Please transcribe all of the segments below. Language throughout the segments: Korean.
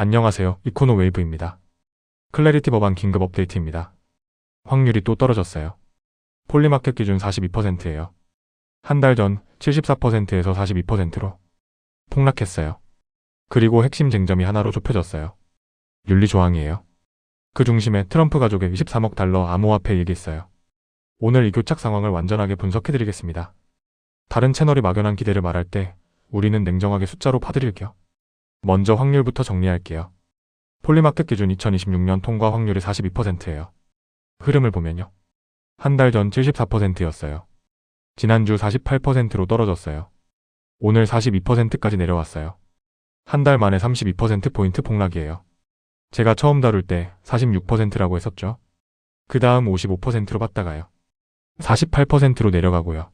안녕하세요. 이코노 웨이브입니다. 클래리티 법안 긴급 업데이트입니다. 확률이 또 떨어졌어요. 폴리마켓 기준 42%예요. 한 달 전 74%에서 42%로 폭락했어요. 그리고 핵심 쟁점이 하나로 좁혀졌어요. 윤리조항이에요. 그 중심에 트럼프 가족의 23억 달러 암호화폐 얘기 있어요. 오늘 이 교착 상황을 완전하게 분석해드리겠습니다. 다른 채널이 막연한 기대를 말할 때 우리는 냉정하게 숫자로 파드릴게요. 먼저 확률부터 정리할게요. 폴리마켓 기준 2026년 통과 확률이 42%예요. 흐름을 보면요. 한 달 전 74%였어요. 지난주 48%로 떨어졌어요. 오늘 42%까지 내려왔어요. 한 달 만에 32%포인트 폭락이에요. 제가 처음 다룰 때 46%라고 했었죠. 그 다음 55%로 봤다가요. 48%로 내려가고요.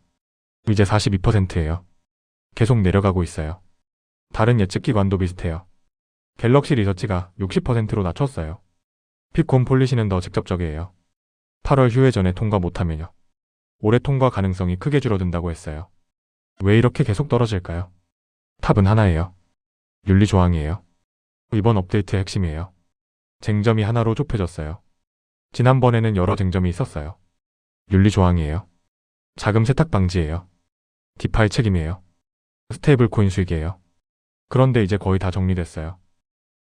이제 42%예요. 계속 내려가고 있어요. 다른 예측 기관도 비슷해요. 갤럭시 리서치가 60%로 낮췄어요. 피콘 폴리시는 더 직접적이에요. 8월 휴회 전에 통과 못하면요. 올해 통과 가능성이 크게 줄어든다고 했어요. 왜 이렇게 계속 떨어질까요? 탑은 하나예요. 윤리조항이에요. 이번 업데이트의 핵심이에요. 쟁점이 하나로 좁혀졌어요. 지난번에는 여러 쟁점이 있었어요. 윤리조항이에요. 자금 세탁 방지예요. 디파이 책임이에요. 스테이블 코인 수익이에요. 그런데 이제 거의 다 정리됐어요.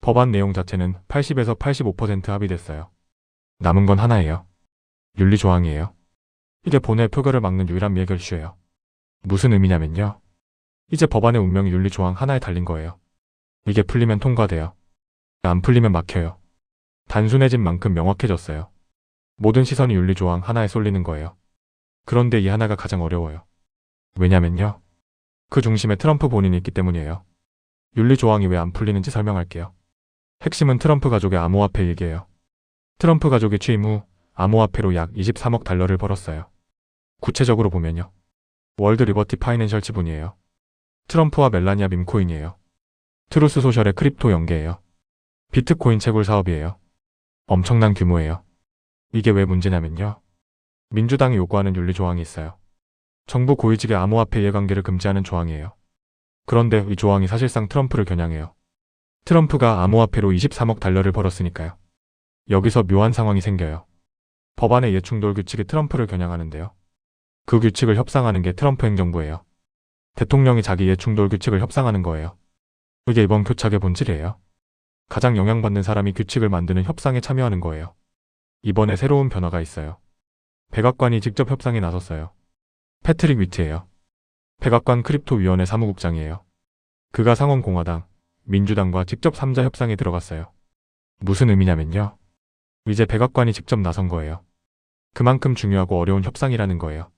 법안 내용 자체는 80에서 85% 합의됐어요. 남은 건 하나예요. 윤리조항이에요. 이게 본회 표결을 막는 유일한 미해결 이슈예요. 무슨 의미냐면요. 이제 법안의 운명이 윤리조항 하나에 달린 거예요. 이게 풀리면 통과돼요. 안 풀리면 막혀요. 단순해진 만큼 명확해졌어요. 모든 시선이 윤리조항 하나에 쏠리는 거예요. 그런데 이 하나가 가장 어려워요. 왜냐면요. 그 중심에 트럼프 본인이 있기 때문이에요. 윤리조항이 왜 안 풀리는지 설명할게요. 핵심은 트럼프 가족의 암호화폐 얘기예요. 트럼프 가족이 취임 후 암호화폐로 약 23억 달러를 벌었어요. 구체적으로 보면요. 월드 리버티 파이낸셜 지분이에요. 트럼프와 멜라니아 밈코인이에요. 트루스 소셜의 크립토 연계예요. 비트코인 채굴 사업이에요. 엄청난 규모예요. 이게 왜 문제냐면요. 민주당이 요구하는 윤리조항이 있어요. 정부 고위직의 암호화폐 이해관계를 금지하는 조항이에요. 그런데 이 조항이 사실상 트럼프를 겨냥해요. 트럼프가 암호화폐로 23억 달러를 벌었으니까요. 여기서 묘한 상황이 생겨요. 법안의 이해충돌 규칙이 트럼프를 겨냥하는데요. 그 규칙을 협상하는 게 트럼프 행정부예요. 대통령이 자기 이해충돌 규칙을 협상하는 거예요. 이게 이번 교착의 본질이에요. 가장 영향받는 사람이 규칙을 만드는 협상에 참여하는 거예요. 이번에 새로운 변화가 있어요. 백악관이 직접 협상에 나섰어요. 패트릭 위트예요. 백악관 크립토위원회 사무국장이에요. 그가 상원공화당, 민주당과 직접 3자 협상에 들어갔어요. 무슨 의미냐면요. 이제 백악관이 직접 나선 거예요. 그만큼 중요하고 어려운 협상이라는 거예요.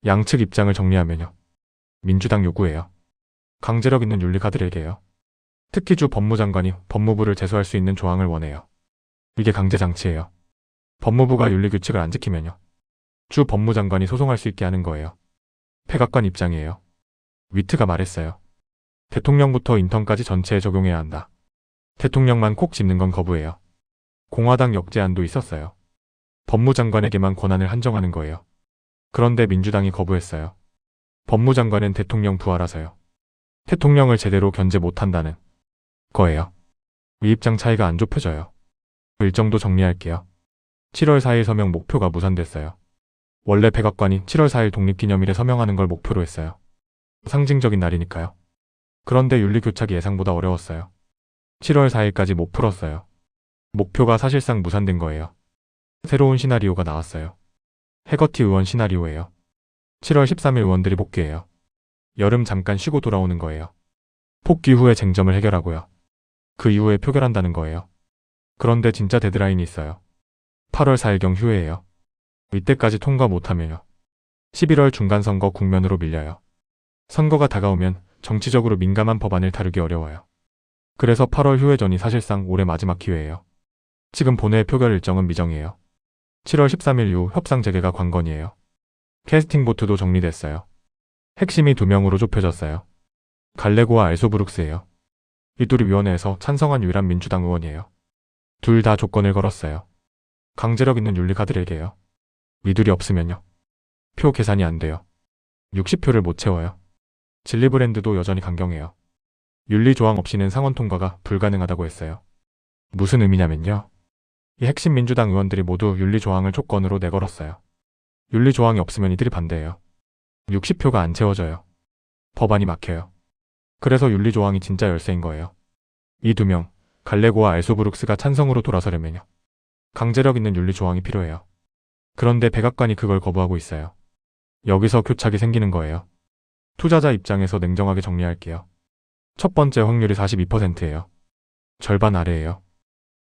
양측 입장을 정리하면요. 민주당 요구예요. 강제력 있는 윤리 가드레일이에요. 특히 주 법무장관이 법무부를 제소할 수 있는 조항을 원해요. 이게 강제장치예요. 법무부가 윤리규칙을 안 지키면요. 주 법무장관이 소송할 수 있게 하는 거예요. 백악관 입장이에요. 위트가 말했어요. 대통령부터 인턴까지 전체에 적용해야 한다. 대통령만 콕 집는 건 거부해요. 공화당 역제안도 있었어요. 법무장관에게만 권한을 한정하는 거예요. 그런데 민주당이 거부했어요. 법무장관은 대통령 부하라서요. 대통령을 제대로 견제 못한다는 거예요. 이 입장 차이가 안 좁혀져요. 일정도 정리할게요. 7월 4일 서명 목표가 무산됐어요. 원래 백악관이 7월 4일 독립기념일에 서명하는 걸 목표로 했어요. 상징적인 날이니까요. 그런데 윤리교착이 예상보다 어려웠어요. 7월 4일까지 못 풀었어요. 목표가 사실상 무산된 거예요. 새로운 시나리오가 나왔어요. 해거티 의원 시나리오예요. 7월 13일 의원들이 복귀해요. 여름 잠깐 쉬고 돌아오는 거예요. 복귀 후에 쟁점을 해결하고요. 그 이후에 표결한다는 거예요. 그런데 진짜 데드라인이 있어요. 8월 4일경 휴회예요. 이때까지 통과 못하면요. 11월 중간선거 국면으로 밀려요. 선거가 다가오면 정치적으로 민감한 법안을 다루기 어려워요. 그래서 8월 휴회 전이 사실상 올해 마지막 기회예요. 지금 본회의 표결 일정은 미정이에요. 7월 13일 이후 협상 재개가 관건이에요. 캐스팅 보트도 정리됐어요. 핵심이 2명으로 좁혀졌어요. 갈레고와 알소브룩스예요. 이 둘이 위원회에서 찬성한 유일한 민주당 의원이에요. 둘 다 조건을 걸었어요. 강제력 있는 윤리 가드레일이에요. 이 둘이 없으면요. 표 계산이 안 돼요. 60표를 못 채워요. 진리 브랜드도 여전히 강경해요. 윤리 조항 없이는 상원 통과가 불가능하다고 했어요. 무슨 의미냐면요. 이 핵심 민주당 의원들이 모두 윤리조항을 조건으로 내걸었어요. 윤리조항이 없으면 이들이 반대해요. 60표가 안 채워져요. 법안이 막혀요. 그래서 윤리조항이 진짜 열쇠인 거예요. 이 두 명, 갈레고와 알소브룩스가 찬성으로 돌아서려면요. 강제력 있는 윤리조항이 필요해요. 그런데 백악관이 그걸 거부하고 있어요. 여기서 교착이 생기는 거예요. 투자자 입장에서 냉정하게 정리할게요. 첫 번째 확률이 42%예요. 절반 아래예요.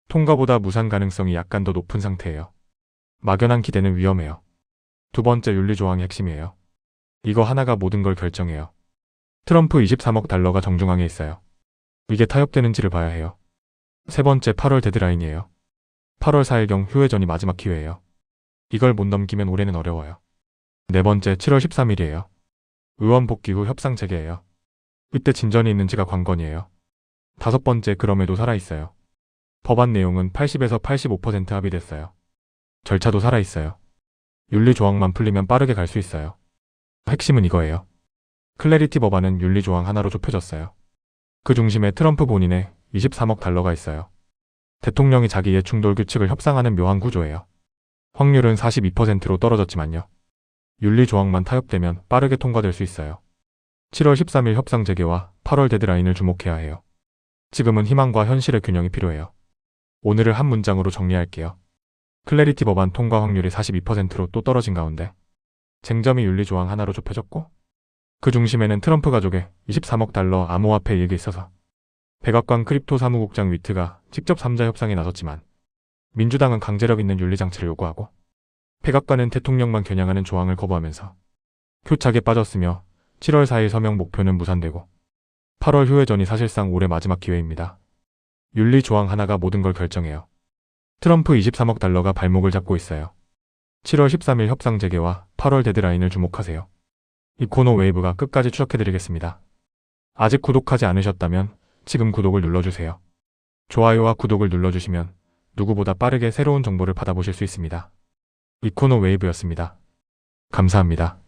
통과보다 무산 가능성이 약간 더 높은 상태예요. 막연한 기대는 위험해요. 두 번째 윤리조항이 핵심이에요. 이거 하나가 모든 걸 결정해요. 트럼프 23억 달러가 정중앙에 있어요. 이게 타협되는지를 봐야 해요. 세 번째 8월 데드라인이에요. 8월 4일경 휴회전이 마지막 기회예요. 이걸 못 넘기면 올해는 어려워요. 네 번째 7월 13일이에요. 의원 복귀 후 협상 재개예요. 이때 진전이 있는지가 관건이에요. 다섯 번째 그럼에도 살아있어요. 법안 내용은 80에서 85% 합의됐어요. 절차도 살아있어요. 윤리조항만 풀리면 빠르게 갈 수 있어요. 핵심은 이거예요. 클래리티 법안은 윤리조항 하나로 좁혀졌어요. 그 중심에 트럼프 본인의 23억 달러가 있어요. 대통령이 자기의 충돌 규칙을 협상하는 묘한 구조예요. 확률은 42%로 떨어졌지만요. 윤리조항만 타협되면 빠르게 통과될 수 있어요. 7월 13일 협상 재개와 8월 데드라인을 주목해야 해요. 지금은 희망과 현실의 균형이 필요해요. 오늘을 한 문장으로 정리할게요. 클래리티 법안 통과 확률이 42%로 또 떨어진 가운데 쟁점이 윤리조항 하나로 좁혀졌고 그 중심에는 트럼프 가족의 23억 달러 암호화폐 이익이 있어서 백악관 크립토 사무국장 위트가 직접 3자 협상에 나섰지만 민주당은 강제력 있는 윤리장치를 요구하고 백악관은 대통령만 겨냥하는 조항을 거부하면서 교착에 빠졌으며 7월 4일 서명 목표는 무산되고 8월 휴회전이 사실상 올해 마지막 기회입니다. 윤리조항 하나가 모든 걸 결정해요. 트럼프 23억 달러가 발목을 잡고 있어요. 7월 13일 협상 재개와 8월 데드라인을 주목하세요. 이코노 웨이브가 끝까지 추적해드리겠습니다. 아직 구독하지 않으셨다면 지금 구독을 눌러주세요. 좋아요와 구독을 눌러주시면 누구보다 빠르게 새로운 정보를 받아보실 수 있습니다. 이코노 웨이브였습니다. 감사합니다.